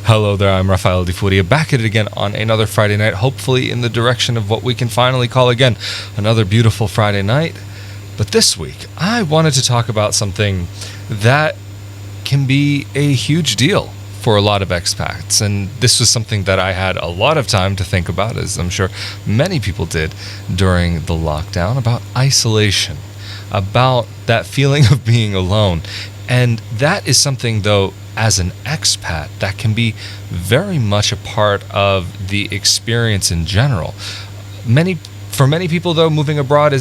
Hello there, I'm Rafael de Furia, back at it again on another Friday night, hopefully in the direction of what we can finally call again another beautiful Friday night. But this week, I wanted to talk about something that can be a huge deal for a lot of expats. And this was something that I had a lot of time to think about, as I'm sure many people did during the lockdown, about isolation, about that feeling of being alone. And that is something, though, as an expat, that can be very much a part of the experience in general. For many people, though, moving abroad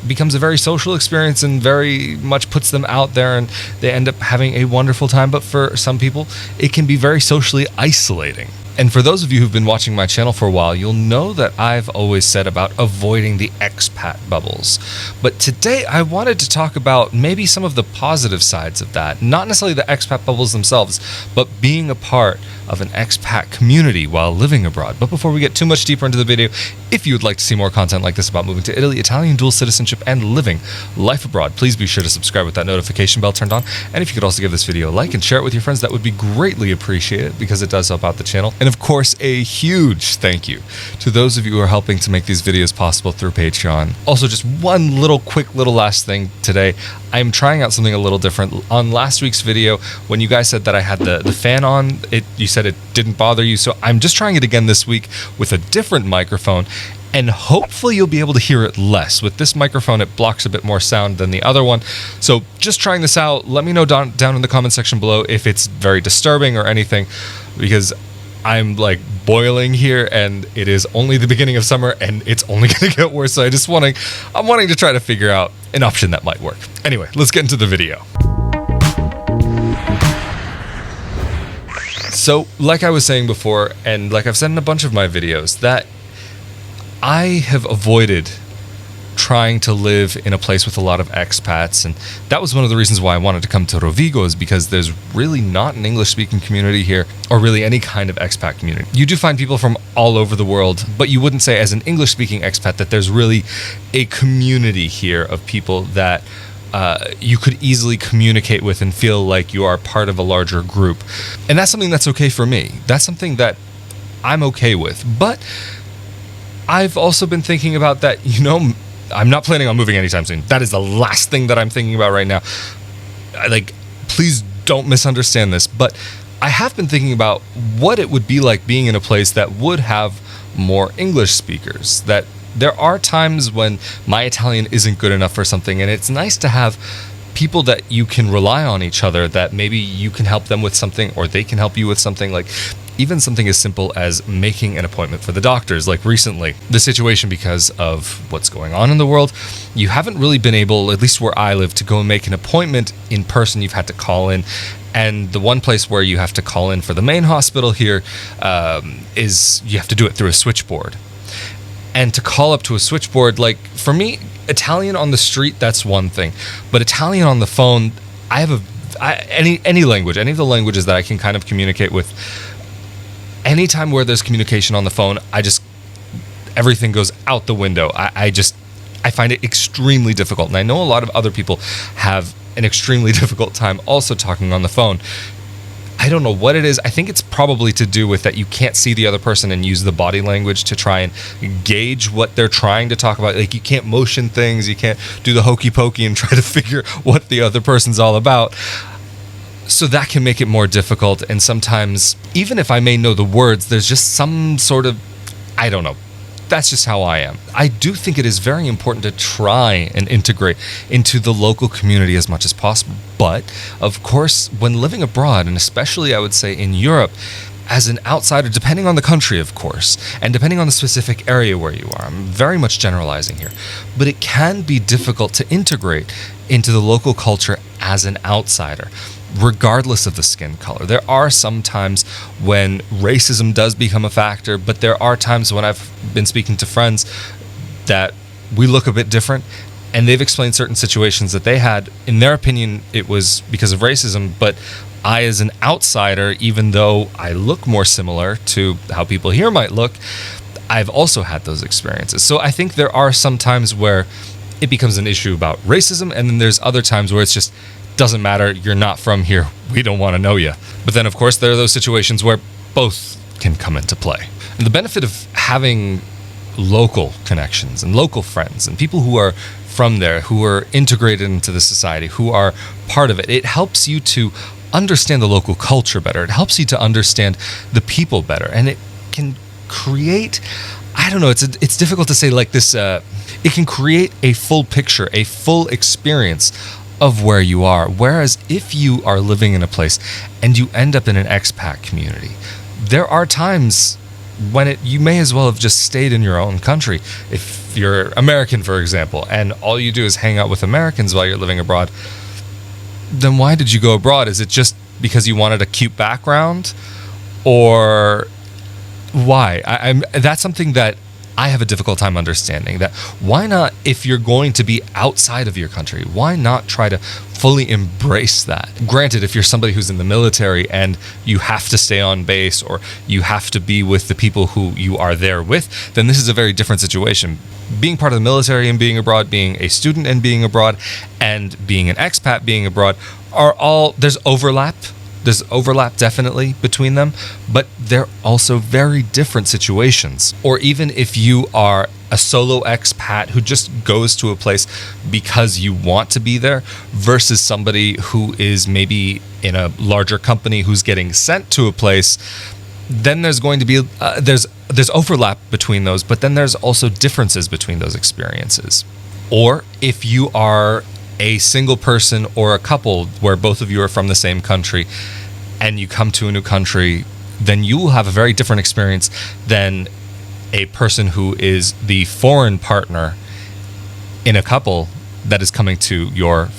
becomes a very social experience and very much puts them out there, and they end up having a wonderful time. But for some people, it can be very socially isolating. And for those of you who've been watching my channel for a while, you'll know that I've always said about avoiding the expat bubbles. But today I wanted to talk about maybe some of the positive sides of that. Not necessarily the expat bubbles themselves, but being a part of an expat community while living abroad. But before we get too much deeper into the video, if you would like to see more content like this about moving to Italy, Italian dual citizenship, and living life abroad, please be sure to subscribe with that notification bell turned on. And if you could also give this video a like and share it with your friends, that would be greatly appreciated because it does help out the channel. And of course, a huge thank you to those of you who are helping to make these videos possible through Patreon. Also, just one quick last thing today. I'm trying out something a little different. On last week's video, when you guys said that I had the fan on, you said it didn't bother you. So I'm just trying it again this week with a different microphone. And hopefully you'll be able to hear it less. With this microphone, it blocks a bit more sound than the other one. So just trying this out. Let me know down in the comment section below if it's very disturbing or anything, because I'm like boiling here and it is only the beginning of summer and it's only going to get worse. So I'm wanting to try to figure out an option that might work. Anyway, let's get into the video. So like I was saying before, and like I've said in a bunch of my videos, that I have avoided trying to live in a place with a lot of expats, and that was one of the reasons why I wanted to come to Rovigo, is because there's really not an English-speaking community here, or really any kind of expat community. You do find people from all over the world, but you wouldn't say as an English-speaking expat that there's really a community here of people that you could easily communicate with and feel like you are part of a larger group. And that's something that's okay for me. That's something that I'm okay with. But I've also been thinking about that, I'm not planning on moving anytime soon. That is the last thing that I'm thinking about right now. Please don't misunderstand this, but I have been thinking about what it would be like being in a place that would have more English speakers. That there are times when my Italian isn't good enough for something, and it's nice to have people that you can rely on each other, that maybe you can help them with something or they can help you with something. Like even something as simple as making an appointment for the doctors. Like recently, the situation, because of what's going on in the world, you haven't really been able, at least where I live, to go and make an appointment in person. You've had to call in. And the one place where you have to call in for the main hospital here is you have to do it through a switchboard. And to call up to a switchboard, like for me, Italian on the street, that's one thing. But Italian on the phone, I have any language, any of the languages that I can kind of communicate with. Anytime where there's communication on the phone, everything goes out the window. I find it extremely difficult. And I know a lot of other people have an extremely difficult time also talking on the phone. I don't know what it is. I think it's probably to do with that you can't see the other person and use the body language to try and gauge what they're trying to talk about. Like you can't motion things, you can't do the hokey pokey and try to figure what the other person's all about. So that can make it more difficult. And sometimes, even if I may know the words, there's just some sort of, I don't know. That's just how I am. I do think it is very important to try and integrate into the local community as much as possible. But, of course, when living abroad, and especially I would say in Europe, as an outsider, depending on the country, of course, and depending on the specific area where you are, I'm very much generalizing here, but it can be difficult to integrate into the local culture as an outsider, regardless of the skin color. There are some times when racism does become a factor, but there are times when I've been speaking to friends that we look a bit different, and they've explained certain situations that they had. In their opinion, it was because of racism, but I, as an outsider, even though I look more similar to how people here might look, I've also had those experiences. So I think there are some times where it becomes an issue about racism, and then there's other times where it's just doesn't matter, you're not from here, we don't want to know you. But then, of course, there are those situations where both can come into play. And the benefit of having local connections and local friends and people who are from there, who are integrated into the society, who are part of it, it helps you to understand the local culture better. It helps you to understand the people better. And it can create, I don't know, it's difficult to say like this, it can create a full picture, a full experience of where you are. Whereas if you are living in a place and you end up in an expat community, there are times when you may as well have just stayed in your own country. If you're American, for example, and all you do is hang out with Americans while you're living abroad, then why did you go abroad? Is it just because you wanted a cute background? Or why? That's something that I have a difficult time understanding. That why not, if you're going to be outside of your country, why not try to fully embrace that? Granted, if you're somebody who's in the military and you have to stay on base or you have to be with the people who you are there with, then this is a very different situation. Being part of the military and being abroad, being a student and being abroad, and being an expat being abroad are all, there's overlap. There's overlap definitely between them, but they're also very different situations. Or even if you are a solo expat who just goes to a place because you want to be there versus somebody who is maybe in a larger company who's getting sent to a place, then there's going to be, there's overlap between those, but then there's also differences between those experiences. Or if you are a single person or a couple where both of you are from the same country and you come to a new country, then you will have a very different experience than a person who is the foreign partner in a couple that is coming to your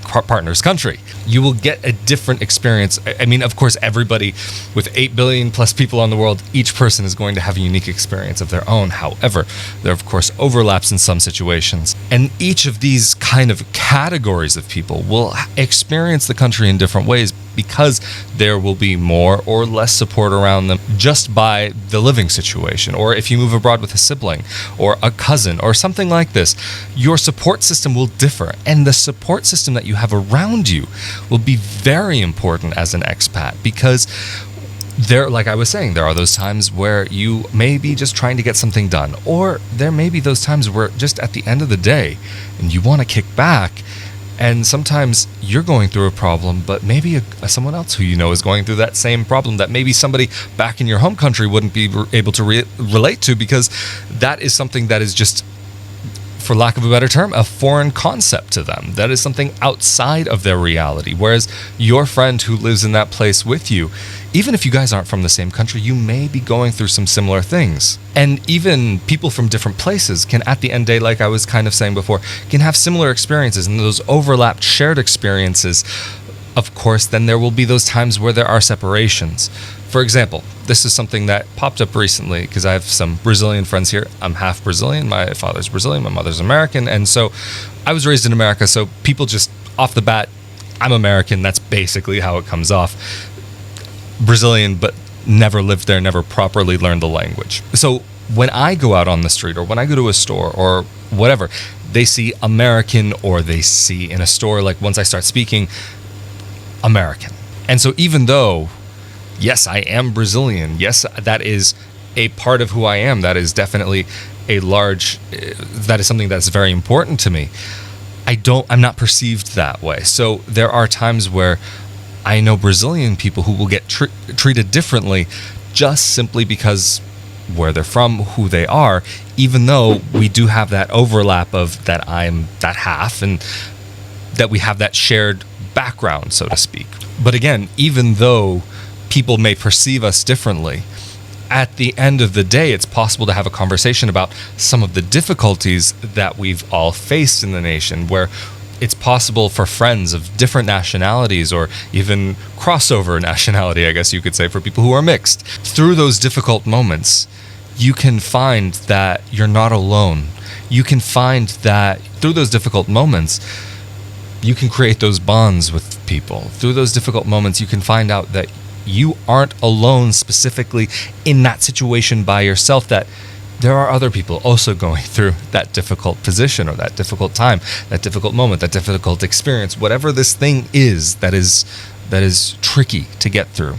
partner's country. You will get a different experience. I mean, of course, everybody with 8 billion plus people on the world, each person is going to have a unique experience of their own. However, there, of course, overlaps in some situations. And each of these kind of categories of people will experience the country in different ways because there will be more or less support around them just by the living situation. Or if you move abroad with a sibling or a cousin or something like this, your support system will differ. And the support system that you have around you will be very important as an expat, because there, like I was saying, there are those times where you may be just trying to get something done, or there may be those times where just at the end of the day and you want to kick back, and sometimes you're going through a problem, but maybe someone else who you know is going through that same problem that maybe somebody back in your home country wouldn't be able to relate to, because that is something that is just, for lack of a better term, a foreign concept to them. That is something outside of their reality. Whereas your friend who lives in that place with you, even if you guys aren't from the same country, you may be going through some similar things. And even people from different places can, at the end of the day, like I was kind of saying before, can have similar experiences, and those overlapped shared experiences, of course, then there will be those times where there are separations. For example, this is something that popped up recently because I have some Brazilian friends here. I'm half Brazilian. My father's Brazilian. My mother's American. And so I was raised in America. So people just off the bat, I'm American. That's basically how it comes off. Brazilian, but never lived there, never properly learned the language. So when I go out on the street or when I go to a store or whatever, they see American, or they see in a store, like once I start speaking, American. And so even though, yes, I am Brazilian. Yes, that is a part of who I am. That is definitely that is something that's very important to me. I'm not perceived that way. So there are times where I know Brazilian people who will get treated differently just simply because where they're from, who they are, even though we do have that overlap of that I'm that half and that we have that shared background, so to speak. But again, even though people may perceive us differently, at the end of the day, it's possible to have a conversation about some of the difficulties that we've all faced in the nation, where it's possible for friends of different nationalities, or even crossover nationality, I guess you could say, for people who are mixed. Through those difficult moments, you can find that you're not alone. You can find that through those difficult moments, you can create those bonds with people. Through those difficult moments, you can find out that you aren't alone specifically in that situation by yourself, that there are other people also going through that difficult position or that difficult time, that difficult moment, that difficult experience, whatever this thing is that is tricky to get through.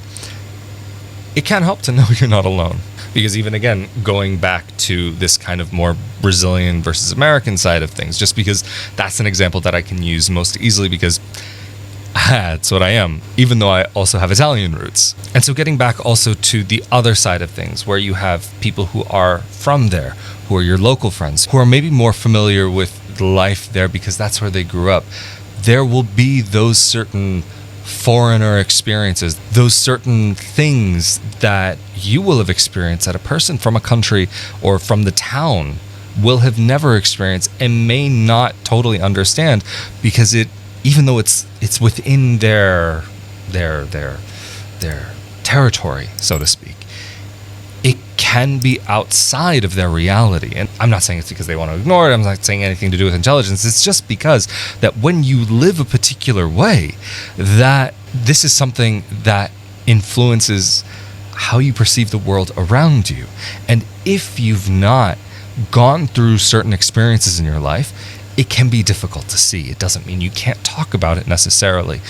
it can help to know you're not alone. Because even again, going back to this kind of more Brazilian versus American side of things, just because that's an example that I can use most easily because that's what I am, even though I also have Italian roots. And so getting back also to the other side of things, where you have people who are from there, who are your local friends, who are maybe more familiar with life there because that's where they grew up. There will be those certain foreigner experiences, those certain things that you will have experienced that a person from a country or from the town will have never experienced and may not totally understand, because even though it's within their territory, so to speak, it can be outside of their reality. And I'm not saying it's because they want to ignore it. I'm not saying anything to do with intelligence. It's just because that when you live a particular way, that this is something that influences how you perceive the world around you. And if you've not gone through certain experiences in your life, it can be difficult to see. It doesn't mean you can't talk about it necessarily,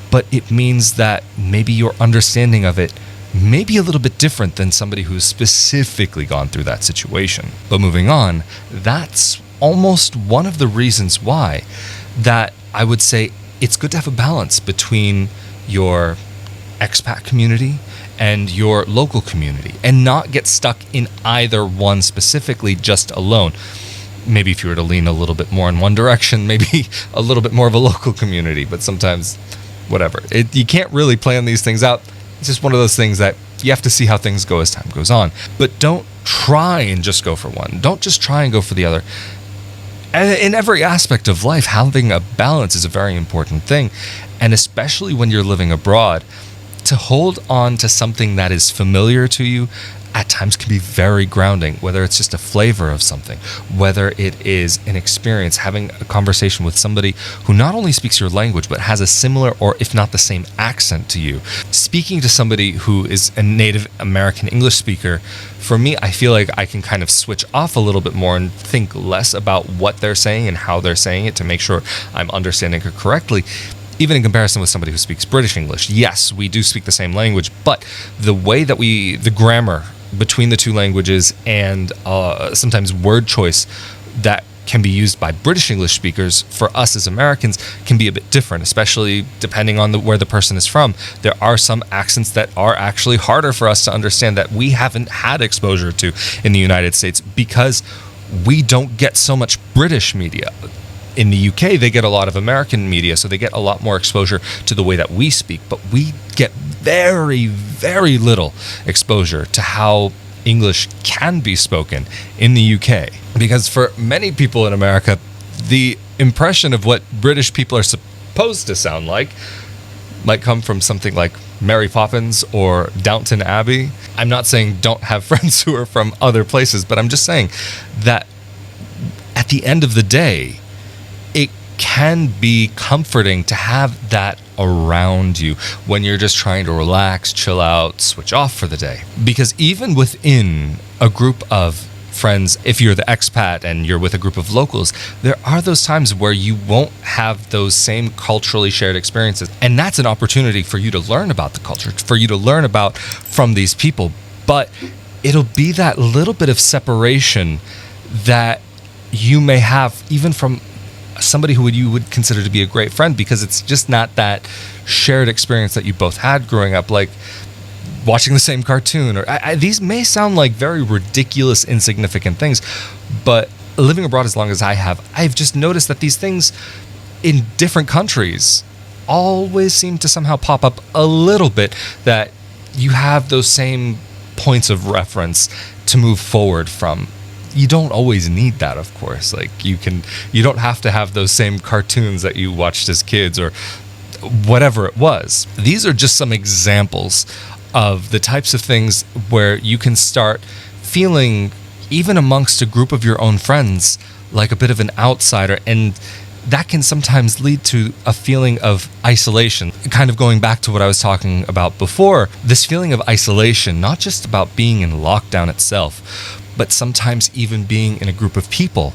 but it means that maybe your understanding of it may be a little bit different than somebody who's specifically gone through that situation. But moving on, that's almost one of the reasons why that I would say it's good to have a balance between your expat community and your local community, and not get stuck in either one specifically just alone. Maybe if you were to lean a little bit more in one direction, maybe a little bit more of a local community, but sometimes whatever. You can't really plan these things out. It's just one of those things that you have to see how things go as time goes on. But don't try and just go for one. Don't just try and go for the other. And in every aspect of life, having a balance is a very important thing. And especially when you're living abroad, to hold on to something that is familiar to you at times can be very grounding, whether it's just a flavor of something, whether it is an experience, having a conversation with somebody who not only speaks your language, but has a similar or if not the same accent to you. Speaking to somebody who is a native American English speaker, for me, I feel like I can kind of switch off a little bit more and think less about what they're saying and how they're saying it to make sure I'm understanding it correctly. Even in comparison with somebody who speaks British English, yes, we do speak the same language, but the way that the grammar between the two languages and sometimes word choice that can be used by British English speakers for us as Americans can be a bit different, especially depending on where the person is from. There are some accents that are actually harder for us to understand that we haven't had exposure to in the United States because we don't get so much British media. In the UK, they get a lot of American media, so they get a lot more exposure to the way that we speak, but we get very, very little exposure to how English can be spoken in the UK. Because for many people in America, the impression of what British people are supposed to sound like might come from something like Mary Poppins or Downton Abbey. I'm not saying don't have friends who are from other places, but I'm just saying that at the end of the day, it can be comforting to have that around you when you're just trying to relax, chill out, switch off for the day. Because even within a group of friends, if you're the expat and you're with a group of locals, there are those times where you won't have those same culturally shared experiences. And that's an opportunity for you to learn about the culture, for you to learn about from these people. But it'll be that little bit of separation that you may have even from somebody who you would consider to be a great friend, because it's just not that shared experience that you both had growing up, like watching the same cartoon. Or these may sound like very ridiculous, insignificant things, but living abroad as long as I have, I've just noticed that these things in different countries always seem to somehow pop up a little bit, that you have those same points of reference to move forward from. You don't always need that, of course. Like you don't have to have those same cartoons that you watched as kids or whatever it was. These are just some examples of the types of things where you can start feeling, even amongst a group of your own friends, like a bit of an outsider. And that can sometimes lead to a feeling of isolation. Kind of going back to what I was talking about before, this feeling of isolation, not just about being in lockdown itself, but sometimes even being in a group of people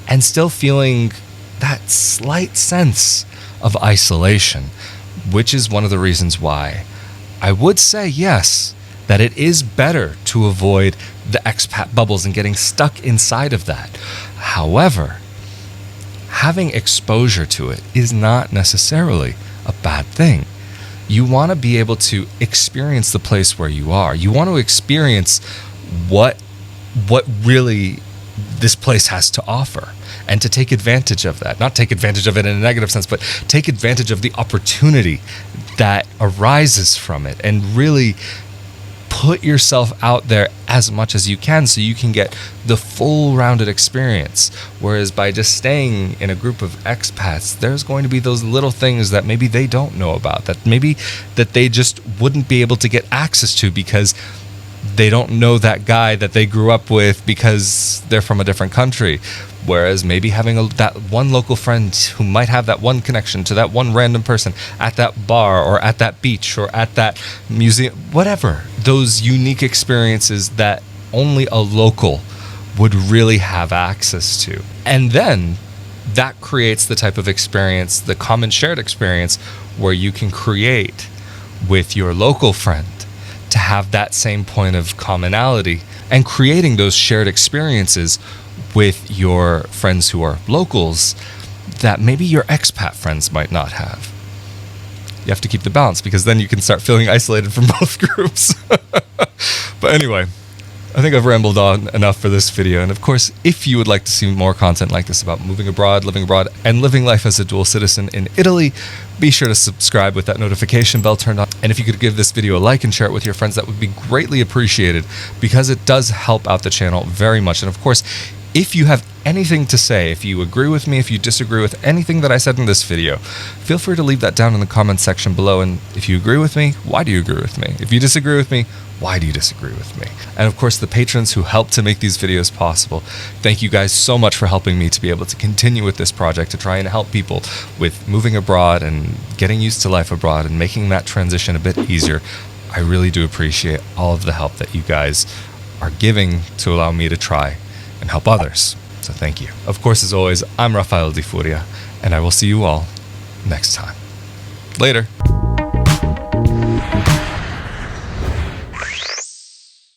and still feeling that slight sense of isolation, which is one of the reasons why I would say, yes, that it is better to avoid the expat bubbles and getting stuck inside of that. However, having exposure to it is not necessarily a bad thing. You want to be able to experience the place where you are. You want to experience what really this place has to offer, and to take advantage of that. Not take advantage of it in a negative sense, but take advantage of the opportunity that arises from it, and really put yourself out there as much as you can so you can get the full rounded experience. Whereas by just staying in a group of expats, there's going to be those little things that maybe they don't know about, that they just wouldn't be able to get access to because they don't know that guy that they grew up with because they're from a different country. Whereas maybe having that one local friend who might have that one connection to that one random person at that bar or at that beach or at that museum, whatever, those unique experiences that only a local would really have access to. And then that creates the type of experience, the common shared experience, where you can create with your local friend to have that same point of commonality, and creating those shared experiences with your friends who are locals that maybe your expat friends might not have. You have to keep the balance, because then you can start feeling isolated from both groups. But anyway, I think I've rambled on enough for this video. And of course, if you would like to see more content like this about moving abroad, living abroad, and living life as a dual citizen in Italy, be sure to subscribe with that notification bell turned on. And if you could give this video a like and share it with your friends, that would be greatly appreciated, because it does help out the channel very much. And of course, if you have anything to say, if you agree with me, if you disagree with anything that I said in this video, feel free to leave that down in the comments section below. And if you agree with me, why do you agree with me? If you disagree with me, why do you disagree with me? And of course, the patrons who help to make these videos possible, thank you guys so much for helping me to be able to continue with this project, to try and help people with moving abroad and getting used to life abroad and making that transition a bit easier. I really do appreciate all of the help that you guys are giving to allow me to try and help others. So thank you. Of course, as always, I'm Rafael di Furia, and I will see you all next time. Later.